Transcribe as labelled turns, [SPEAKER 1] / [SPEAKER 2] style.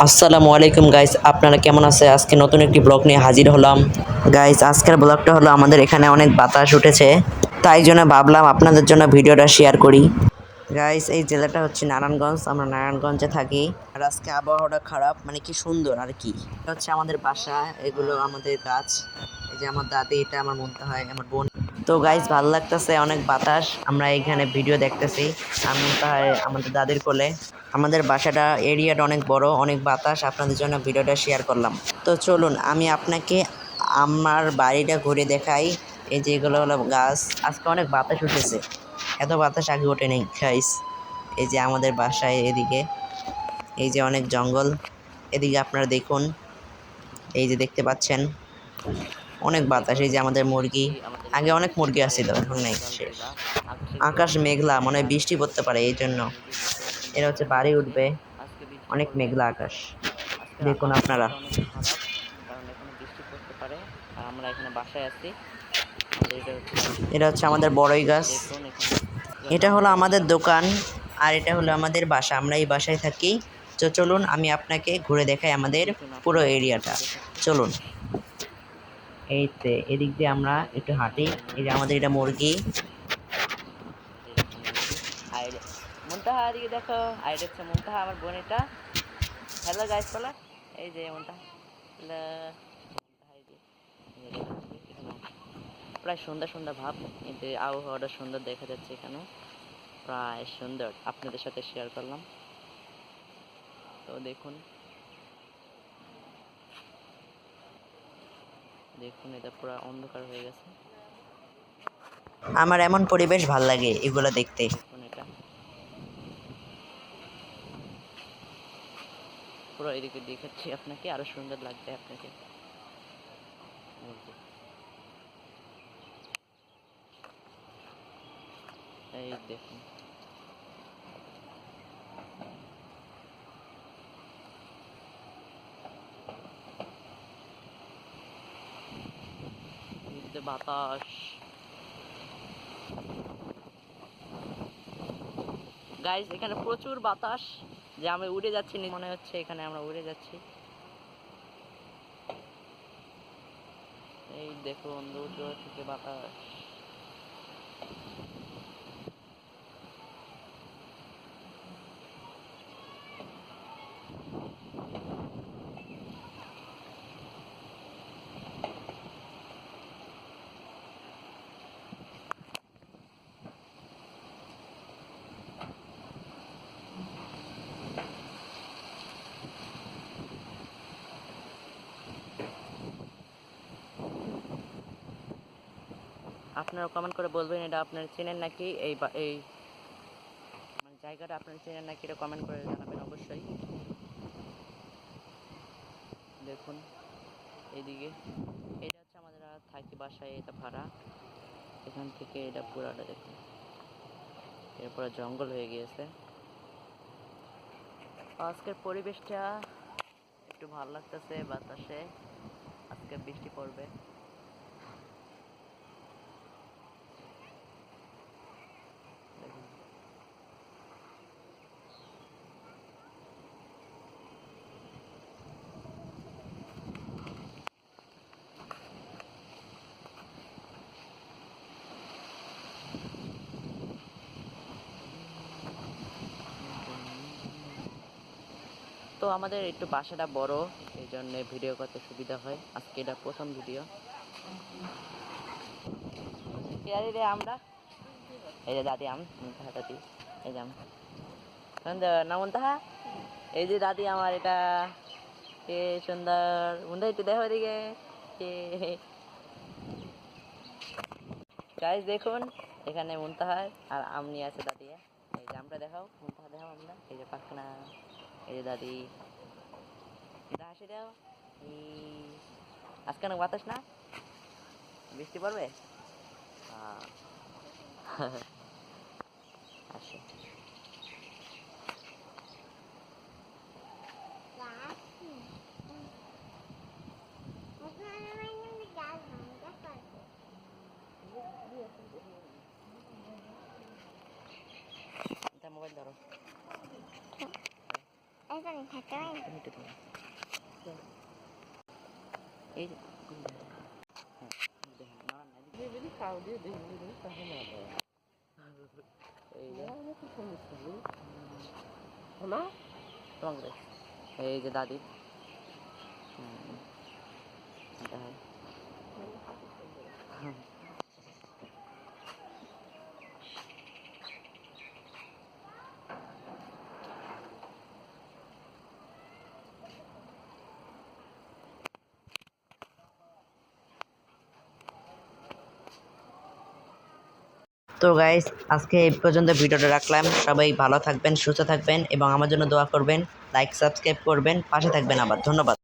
[SPEAKER 1] আসসালামু আলাইকুম গাইস, আপনারা কেমন আছে? আজকে নতুন একটি ব্লগ নিয়ে হাজির হলাম। গাইস, আজকের ব্লগটা হলো আমাদের এখানে অনেক বাতাস উঠেছে, তাই জন্য ভাবলাম আপনাদের জন্য ভিডিওটা শেয়ার করি। গাইস, এই জেলাটা হচ্ছে নারায়ণগঞ্জ, আমরা নারায়ণগঞ্জে থাকি। আর আজকে আবহাওয়াটা খারাপ, মানে কি সুন্দর আর কি। এটা হচ্ছে আমাদের বাসা, এগুলো আমাদের গাছ। এই যে আমার দাদি, এটা আমার মনটা হয় আমার বোন। তো গাইস, ভালো লাগতেছে, অনেক বাতাস, আমরা এখানে ভিডিও দেখতেছি। আমি মনটা হয় আমাদের দাদির কোলে। আমাদের বাসাটা এরিয়াটা অনেক বড়, অনেক বাতাস, আপনাদের জন্য ভিডিওটা শেয়ার করলাম। তো চলুন আমি আপনাকে আমার বাড়িটা ঘুরে দেখাই। এই যে এগুলো হলো গাছ, আজকে অনেক বাতাস উঠেছে, এত বাতাস আগে ওঠে নেই গাইস। এই যে আমাদের বাসায় এদিকে, এই যে অনেক জঙ্গল, এদিকে আপনারা দেখুন, এই যে দেখতে পাচ্ছেন অনেক বাতাস। এই যে আমাদের মুরগি, আগে অনেক মুরগি আসছিল, এখন নেই, শেষ। আকাশ মেঘলা, মনে হয় বৃষ্টি পড়তে পারে, এই জন্য এরা হচ্ছে বাড়ি উঠবে। অনেক মেঘলা আকাশ, দেখুন আপনারা।
[SPEAKER 2] কারণ এখানে বৃষ্টি পড়তে পারে আর আমরা এখানে বাসায় আছি।
[SPEAKER 1] এটা হচ্ছে আমাদের বড়ই গাছ।
[SPEAKER 2] দেখুন এখানে
[SPEAKER 1] এটা হলো আমাদের দোকান, আর এটা হলো আমাদের বাসা, আমরা এই বাসায় থাকি। তো চলুন আমি আপনাকে ঘুরে দেখাই আমাদের পুরো এরিয়াটা, চলুন। এই তো এদিক দিয়ে আমরা একটু হাঁটি। এই যে আমাদের এটা মুরগি।
[SPEAKER 2] মুনতাহা এদিকে দেখো, আইডি হচ্ছে মুনতাহা, আমার বোন এটা। হ্যালো গাইস বলো, এই যে মুনতাহা। প্রায় সন্ধ্যা সন্ধ্যা ভাব, কিন্তু আবহাওয়াটা সুন্দর দেখা যাচ্ছে এখানে, প্রায় সুন্দর, আপনাদের সাথে শেয়ার করলাম। তো দেখুন দেখুন এটা পুরো অন্ধকার হয়ে গেছে।
[SPEAKER 1] আমার এমন পরিবেশ ভাল লাগে এগুলো দেখতে।
[SPEAKER 2] দেখুন এটা পুরো এদিকে দেখাচ্ছি আপনাকে, আরো সুন্দর লাগবে আপনাকে। এই দেখুন বাতাস। গাইস, এখানে প্রচুর বাতাস, যে আমি উড়ে যাচ্ছি, মনে হচ্ছে এখানে আমরা উড়ে যাচ্ছি। এই দেখুন দূর দূর থেকে বাতাস। আপনারা কমেন্ট করে বলবেন এটা আপনারা চেনেন নাকি, এই মানে জায়গাটা আপনারা চেনেন নাকি, এটা কমেন্ট করে জানাবেন অবশ্যই। দেখুন এইদিকে, এটা হচ্ছে আমাদের থাকি বাসায়, এটা ভাড়া। এখান থেকে এটা পুরাটা দেখুন, এরপরে জঙ্গল হয়ে গিয়েছে। আজকের পরিবেশটা একটু ভালো লাগতেছে, বাতাসে, আজকে বৃষ্টি পড়বে। তো আমাদের একটু বাসাটা বড়, এই জন্য ভিডিও করতে সুবিধা হয়। আজকে এটা প্রথম ভিডিও। আমরা এই যে দাদি আম, মুনতাহা দাদি, এই যে আম সুন্দর না মুনতাহা, এই যে দাদি আমার, এটা কে সুন্দর। মুনতাহা একটু দেখো এদিকে। গাইস দেখুন, এখানে মুনতাহা আর আম নিয়ে আছে দাদি। এই যে আমরা দেখাও, মুনতাহা দেখাও আমরা, এই যে পাখনা, এই যে দাদি, এটা হাসি দাও। আজকে অনেক বাতাস না, বৃষ্টি পড়বে। আসে মোবাইল ধরো। এই যে এই যে দাদি
[SPEAKER 1] তো গাইস আজকে এই পর্যন্ত ভিডিওটা রাখলাম। সবাই ভালো থাকবেন, সুস্থ থাকবেন এবং আমার জন্য দোয়া করবেন, লাইক সাবস্ক্রাইব করবেন, পাশে থাকবেন। আবার ধন্যবাদ।